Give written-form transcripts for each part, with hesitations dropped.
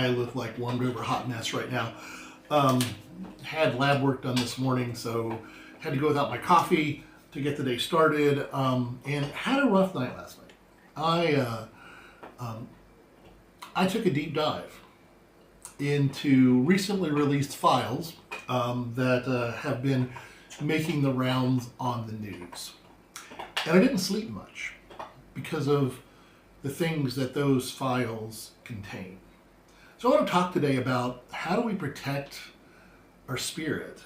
I look like warmed over hot mess right now. Had lab work done this morning, so had to go without my coffee to get the day started, and had a rough night last night. I took a deep dive into recently released files that have been making the rounds on the news. And I didn't sleep much because of the things that those files contain. So I want to talk today about how do we protect our spirit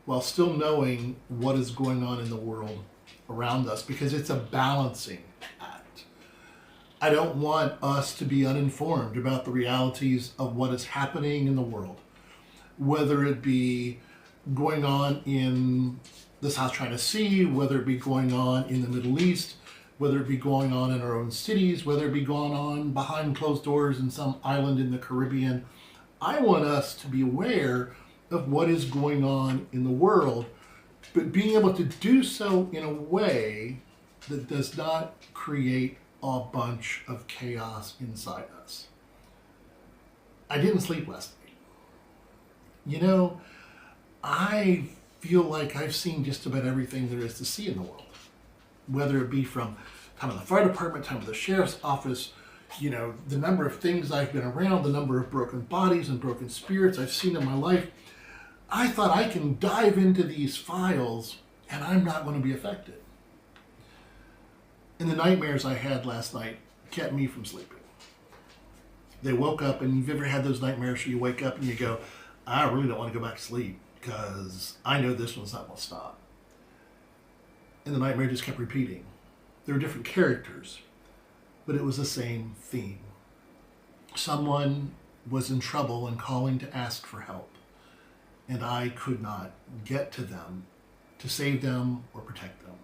while still knowing what is going on in the world around us, because it's a balancing act. I don't want us to be uninformed about the realities of what is happening in the world, whether it be going on in the South China Sea, whether it be going on in the Middle East, whether it be going on in our own cities, whether it be going on behind closed doors in some island in the Caribbean. I want us to be aware of what is going on in the world, but being able to do so in a way that does not create a bunch of chaos inside us. I didn't sleep last night. You know, I feel like I've seen just about everything there is to see in the world, whether it be from time of the fire department, time of the sheriff's office, you know, the number of things I've been around, the number of broken bodies and broken spirits I've seen in my life. I thought I can dive into these files and I'm not going to be affected. And the nightmares I had last night kept me from sleeping. They woke up, and you've ever had those nightmares where you wake up and you go, I really don't want to go back to sleep because I know this one's not going to stop. And the nightmare just kept repeating. There were different characters, but it was the same theme. Someone was in trouble and calling to ask for help, and I could not get to them to save them or protect them.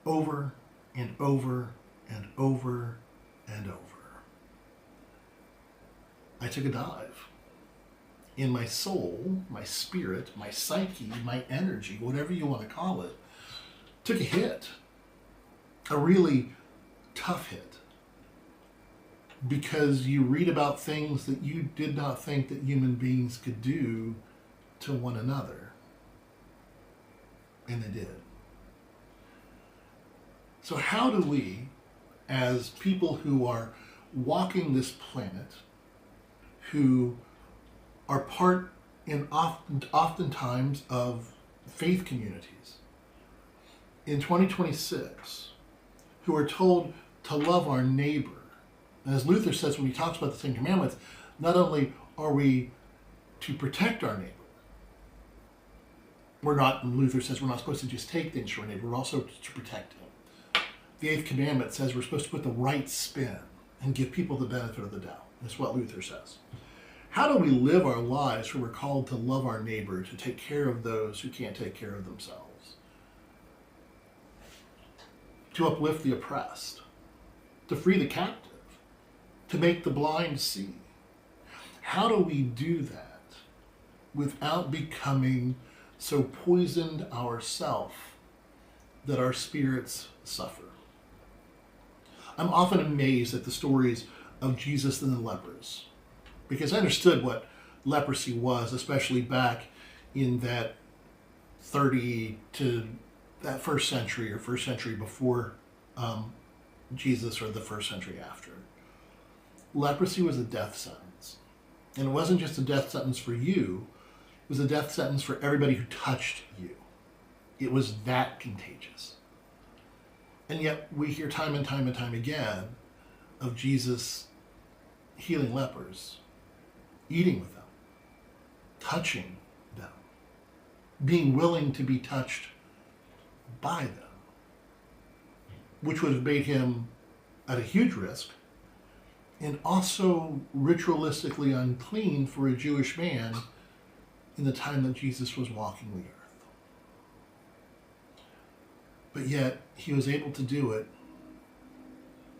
Over and over and over and over. I took a dive in my soul, my spirit, my psyche, my energy, whatever you want to call it, took a hit, a really tough hit, because you read about things that you did not think that human beings could do to one another, and they did. So how do we, as people who are walking this planet, who are part in oftentimes of faith communities, in 2026, who are told to love our neighbor. And as Luther says when he talks about the Ten Commandments, not only are we to protect our neighbor, Luther says we're not supposed to just take things from our neighbor, we're also to protect him. The Eighth Commandment says we're supposed to put the right spin and give people the benefit of the doubt. That's what Luther says. How do we live our lives where we're called to love our neighbor, to take care of those who can't take care of themselves? To uplift the oppressed, to free the captive, to make the blind see. How do we do that without becoming so poisoned ourselves that our spirits suffer? I'm often amazed at the stories of Jesus and the lepers, because I understood what leprosy was, especially back in that 30 to that first century or first century before Jesus, or the first century after. Leprosy was a death sentence. And it wasn't just a death sentence for you, it was a death sentence for everybody who touched you. It was that contagious. And yet we hear time and time and time again of Jesus healing lepers, eating with them, touching them, being willing to be touched by them, which would have made him at a huge risk and also ritualistically unclean for a Jewish man in the time that Jesus was walking the earth. But yet he was able to do it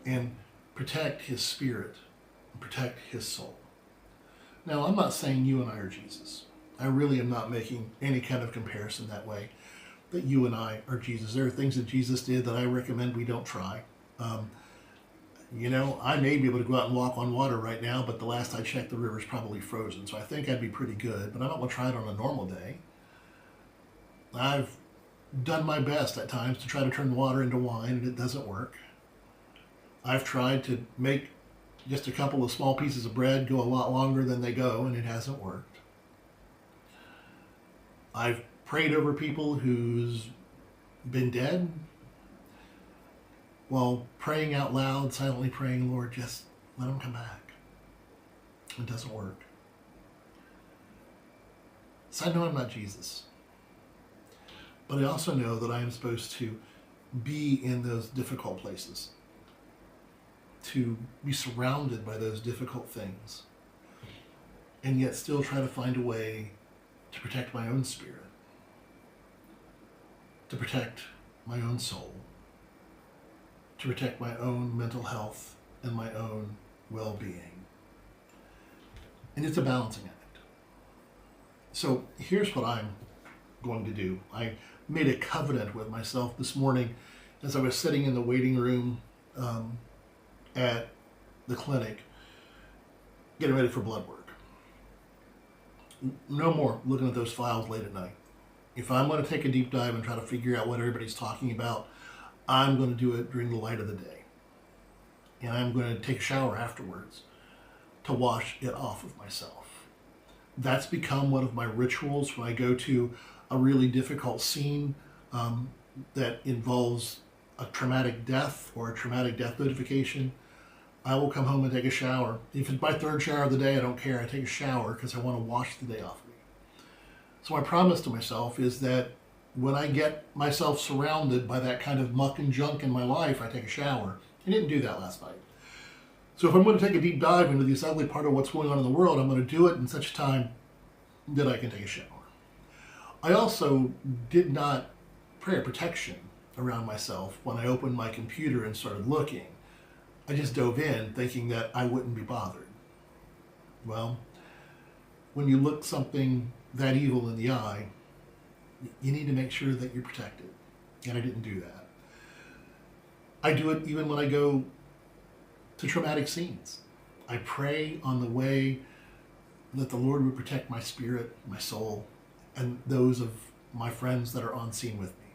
and protect his spirit and protect his soul. Now, I'm not saying you and I are Jesus. I really am not making any kind of comparison that way, that you and I are Jesus. There are things that Jesus did that I recommend we don't try. I may be able to go out and walk on water right now, but the last I checked, the river's probably frozen. So I think I'd be pretty good, but I don't want to try it on a normal day. I've done my best at times to try to turn water into wine, and it doesn't work. I've tried to make just a couple of small pieces of bread go a lot longer than they go, and it hasn't worked. I've prayed over people who's been dead while praying out loud, silently praying, Lord, just let them come back. It doesn't work. So I know I'm not Jesus. But I also know that I am supposed to be in those difficult places, to be surrounded by those difficult things, and yet still try to find a way to protect my own spirit, to protect my own soul, to protect my own mental health and my own well-being. And it's a balancing act. So here's what I'm going to do. I made a covenant with myself this morning as I was sitting in the waiting room at the clinic getting ready for blood work. No more looking at those files late at night. If I'm going to take a deep dive and try to figure out what everybody's talking about, I'm going to do it during the light of the day. And I'm going to take a shower afterwards to wash it off of myself. That's become one of my rituals when I go to a really difficult scene that involves a traumatic death or a traumatic death notification. I will come home and take a shower. If it's my third shower of the day, I don't care. I take a shower because I want to wash the day off of me. So my promise to myself is that when I get myself surrounded by that kind of muck and junk in my life, I take a shower. I didn't do that last night. So if I'm going to take a deep dive into this ugly part of what's going on in the world, I'm going to do it in such a time that I can take a shower. I also did not pray a protection around myself when I opened my computer and started looking. I just dove in thinking that I wouldn't be bothered. Well, when you look something that evil in the eye, you need to make sure that you're protected. And I didn't do that. I do it even when I go to traumatic scenes. I pray on the way that the Lord would protect my spirit, my soul, and those of my friends that are on scene with me.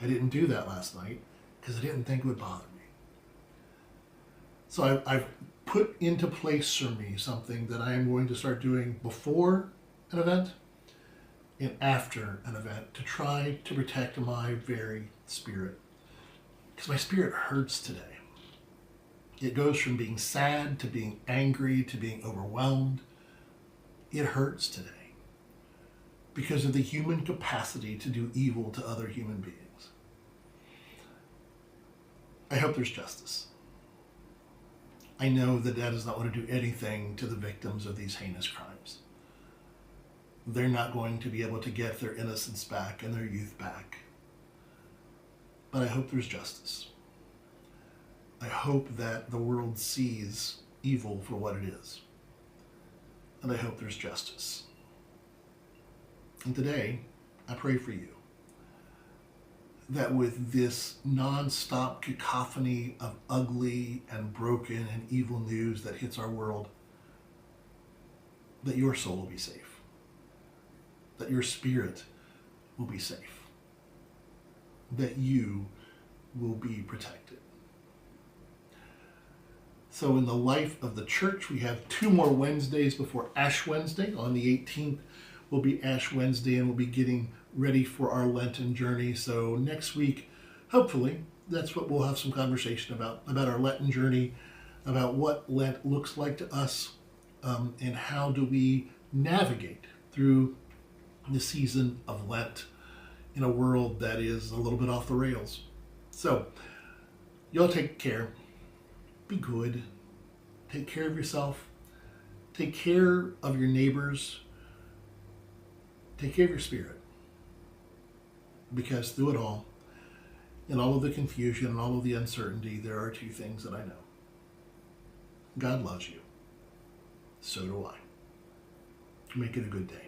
I didn't do that last night because I didn't think it would bother me. So I've put into place for me something that I am going to start doing before an event and after an event to try to protect my very spirit. Because my spirit hurts today. It goes from being sad to being angry to being overwhelmed. It hurts today because of the human capacity to do evil to other human beings. I hope there's justice. I know that does not want to do anything to the victims of these heinous crimes. They're not going to be able to get their innocence back and their youth back. But I hope there's justice. I hope that the world sees evil for what it is. And I hope there's justice. And today, I pray for you that with this non-stop cacophony of ugly and broken and evil news that hits our world, that your soul will be safe, that your spirit will be safe, that you will be protected. So in the life of the church, we have 2 more Wednesdays before Ash Wednesday. On the 18th will be Ash Wednesday, and we'll be getting ready for our Lenten journey. So next week, hopefully, that's what we'll have some conversation about our Lenten journey, about what Lent looks like to us, and how do we navigate through the season of Lent in a world that is a little bit off the rails. So, y'all take care. Be good. Take care of yourself. Take care of your neighbors. Take care of your spirit. Because through it all, in all of the confusion and all of the uncertainty, there are 2 things that I know. God loves you. So do I. Make it a good day.